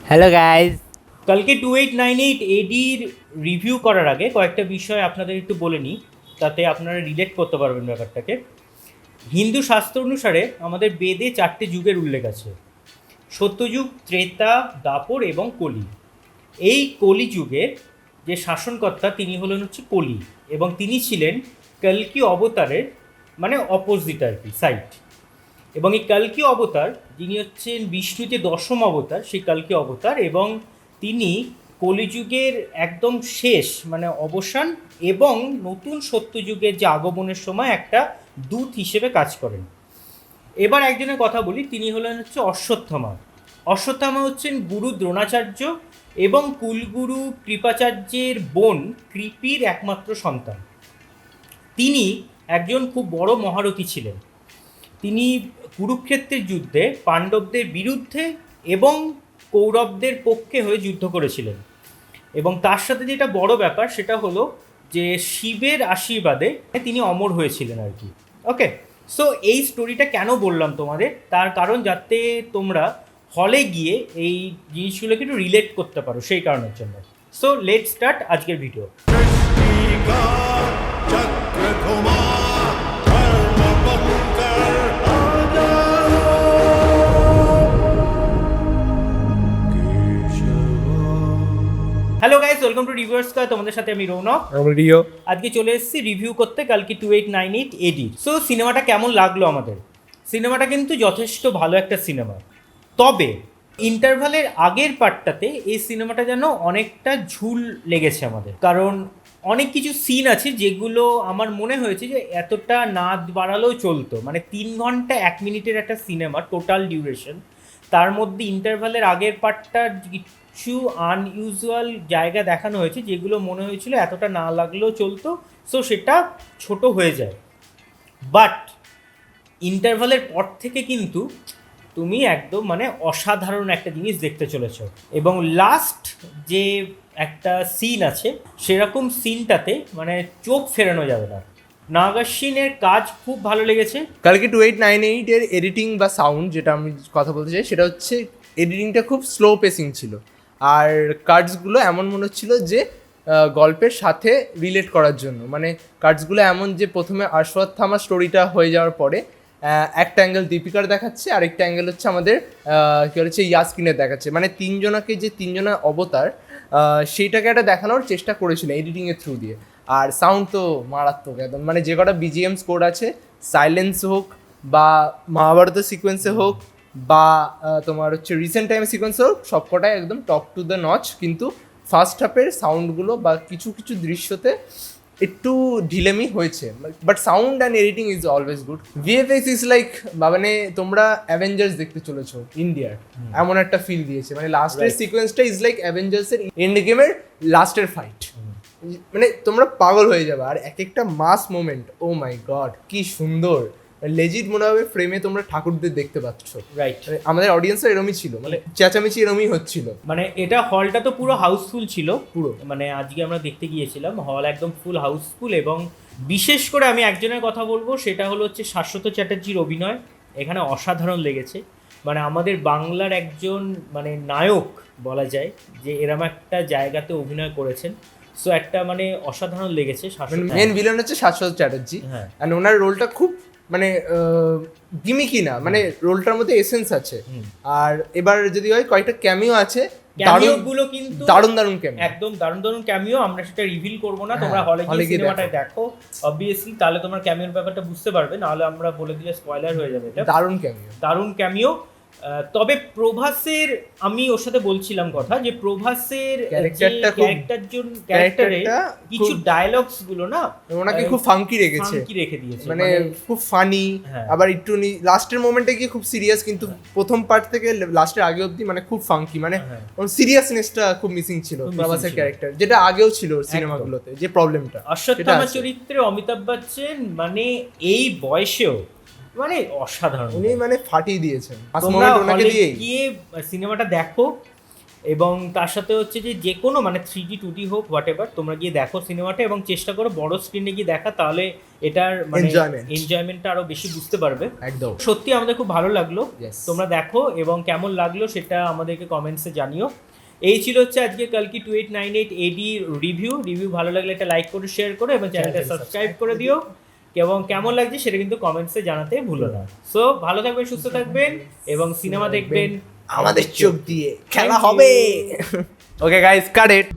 Hello guys. কালকে 2898 এডির review করার আগে কয়েকটা বিষয় আপনাদের একটু বলে নিই, তাতে আপনারা রিলেট করতে পারবেন ব্যাপারটাকে। হিন্দু শাস্ত্র অনুসারে আমাদের বেদে 4টে যুগের উল্লেখ আছে: সত্যযুগ, ত্রেতা, দ্বাপর এবং কলি। এই কলি যুগের যে শাসনকর্তা তিনি হচ্ছে কলি, এবং তিনি ছিলেন কল্কি অবতারের মানে অপোজিট আর কি, সাইড। এবং এই কল্কি অবতার যিনি হচ্ছেন বিষ্ণু যে দশম অবতার, সেই কল্কি অবতার, এবং তিনি কলিযুগের একদম শেষ মানে অবসান এবং নতুন সত্যযুগের যে আগমনের সময় একটা দূত হিসেবে কাজ করেন। এবার একজনের কথা বলি, তিনি হচ্ছে অশ্বত্থামা। অশ্বত্থামা হচ্ছেন গুরু দ্রোণাচার্য এবং কুলগুরু কৃপাচার্যের বোন কৃপির একমাত্র সন্তান। তিনি একজন খুব বড় মহারথী ছিলেন। তিনি কুরুক্ষেত্রের যুদ্ধে পাণ্ডবদের বিরুদ্ধে এবং কৌরবদের পক্ষে হয়ে যুদ্ধ করেছিলেন। এবং তার সাথে যেটা বড় ব্যাপার সেটা হলো যে শিবের আশীর্বাদে তিনি অমর হয়েছিলেন আর কি। ওকে, সো এই স্টোরিটা কেন বললাম তোমাদের, তার কারণ যাতে তোমরা হলে গিয়ে এই জিনিসগুলোকে একটু রিলেট করতে পারো, সেই কারণের জন্য। সো লেট স্টার্ট আজকের video. Hello guys, welcome to reviewers কা। তোমাদের সাথে আমি রৌনক, রিও। আজকে চলে এসেছি রিভিউ করতে কালকে 2898 এডি। সো সিনেমাটা কেমন লাগলো আমাদের? সিনেমাটা কিন্তু যথেষ্ট ভালো একটা সিনেমা, তবে ইন্টারভালের আগের পার্টটাতে এই সিনেমাটা যেন অনেকটা ঝুল লেগেছে আমাদের, কারণ অনেক কিছু সিন আছে যেগুলো আমার মনে হয়েছে যে এতটা না বাড়ালেও চলতো। মানে 3 ঘন্টা 1 মিনিটের একটা সিনেমা টোটাল ডিউরেশন, তার মধ্যে ইন্টারভালের আগের পার্টটা কিছু আনইউজুয়াল জায়গা দেখানো হয়েছে যেগুলো মনে হয়েছিল এতটা না লাগলেও চলতো, সো সেটা ছোট হয়ে যায়। বাট ইন্টারভালের পর থেকে কিন্তু তুমি একদম মানে অসাধারণ একটা জিনিস দেখতে চলেছ। এবং লাস্ট যে একটা সিন আছে, সেরকম সিনটাতে মানে চোখ ফেরানো যাবে না। নাগাশ্বিনের কাজ খুব ভালো লেগেছে। কালকে 2898 এর এডিটিং বা সাউন্ড যেটা আমি কথা বলতে চাই সেটা হচ্ছে এডিটিংটা খুব স্লো পেসিং ছিল, আর কার্ডসগুলো এমন মনে হচ্ছিল যে গল্পের সাথে রিলেট করার জন্য। মানে কার্ডসগুলো এমন যে প্রথমে অশ্বত্থামা স্টোরিটা হয়ে যাওয়ার পরে একটা অ্যাঙ্গেল দীপিকার দেখাচ্ছে, আরেকটা অ্যাঙ্গেল হচ্ছে আমাদের কী হচ্ছে ইয়াসকিনের দেখাচ্ছে। মানে তিনজনাকে যে তিনজনের অবতার সেইটাকে একটা দেখানোর চেষ্টা করেছিল এডিটিংয়ের থ্রু দিয়ে। আর সাউন্ড তো মারাত্মক একদম, মানে যে কটা বিজিএম স্কোর আছে, সাইলেন্স হোক বা মহাভারতের সিকোয়েন্সে হোক বা তোমার হচ্ছে রিসেন্ট টাইমের সিকোয়েন্সে হোক, সবকটাই একদম টপ টু দ্য নচ। কিন্তু ফার্স্ট হাফের সাউন্ডগুলো বা কিছু কিছু দৃশ্যতে একটু ঢিলেমি হয়েছে, but sound and editing is always good. VFX is like মানে তোমরা অ্যাভেঞ্জার্স দেখতে চলেছো ইন্ডিয়ার, এমন একটা ফিল দিয়েছে। মানে লাস্টের সিকোয়েন্সটা ইজ লাইক অ্যাভেঞ্জার্সের এন্ড গেমের লাস্টের ফাইট। মানে তোমরা পাগল হয়ে যাবে। আর এক একটা মাস মোমেন্ট, ও মাই গড কি সুন্দর, লেজিট মনে হবে ফ্রেমে তোমরা ঠাকুরদের দেখতে পাচ্ছ। রাইট, আমাদের অডিয়েন্সও এরমই ছিল, মানে চেঁচামেচি এরমই হচ্ছিল। মানে এটা হলটা তো পুরো হাউসফুল ছিল পুরো। মানে আজকে আমরা দেখতে গিয়েছিলাম, হল একদম ফুল হাউসফুল। এবং বিশেষ করে আমি একজনের কথা বলবো, সেটা হচ্ছে শাশ্বত চ্যাটার্জির অভিনয় এখানে অসাধারণ লেগেছে। মানে আমাদের বাংলার একজন মানে নায়ক বলা যায়, যে এরম একটা জায়গাতে অভিনয় করেছেন। সো একটা মানে অসাধারণ লেগেছে। মেন ভিলেন হচ্ছে শাশ্বত চ্যাটার্জি, হ্যাঁ, অ্যান্ড ওনার রোলটা খুব মানে গিমিকি না, মানে রোলটার মধ্যে এসেন্স আছে। আর এবার যদি হয় কয়েকটা ক্যামিও আছে, ক্যামিওগুলো কিন্তু দারুণ দারুণ ক্যামিও, একদম দারুণ দারুণ ক্যামিও। আমরা সেটা রিভিল করবো না, হ্যাঁ, তোমরা হলে হলে গিয়ে গিয়ে সিনেমাটা দেখো অবভিয়াসলি, তাহলে তোমার ক্যামিওর ব্যাপারটা বুঝতে পারবে, নাহলে আমরা বলে দিলে স্পয়লার হয়ে যাবে। এটা দারুণ ক্যামিও, দারুণ ক্যামিও। তবে প্রভাসের, আমি ওর সাথে বলছিলাম কথা, যে প্রভাসের ক্যারেক্টারে কিছু ডায়লগস গুলো না ওনাকে খুব ফাঙ্কি রেখেছে, ফাঙ্কি রেখে দিয়েছে, মানে খুব ফানি। আবার একটু লাস্টের মোমেন্টে গিয়ে খুব সিরিয়াস, কিন্তু প্রথম পার্ট থেকে লাস্টের আগে অবধি মানে খুব ফাঙ্কি, মানে সিরিয়াসনেসটা খুব মিসিং ছিল প্রভাসের ক্যারেক্টার, যেটা আগেও ছিল সিনেমাগুলোতে যে প্রবলেমটা। অশ্বত্থামা চরিত্রে অমিতাভ বচ্চন মানে এই বয়সেও মানে অসাধারণ, উনি মানে ফাটিয়ে দিয়েছেন। তোমরা হলে গিয়ে সিনেমাটা দেখো এবং তার সাথে হচ্ছে যে কোনো মানে 3D 2D হোক হোয়াট এভার, তোমরা গিয়ে দেখো সিনেমাটা এবং চেষ্টা করো বড় স্ক্রিনে গিয়ে দেখা, তাহলে এটার মানে Enjoyment. এনজয়মেন্টটা আরো বেশি বুঝতে পারবে। একদম। সত্যি আমাদের খুব ভালো লাগলো। Yes. তোমরা দেখো এবং কেমন লাগলো সেটা আমাদেরকে কমেন্টসে জানিও। এই ছিল হচ্ছে আজকে কালকি 2898 এডি রিভিউ ভালো লাগলে এটা লাইক করে শেয়ার করো এবং চ্যানেলটা সাবস্ক্রাইব করে দিও, এবং কেমন লাগছে সেটা কিন্তু কমেন্টসে জানাতে ভুলো না। সো ভালো থাকবেন, সুস্থ থাকবেন এবং সিনেমা দেখবেন আমাদের চোখ দিয়ে খেলা হবে। ওকে গাইস, কাট ইট।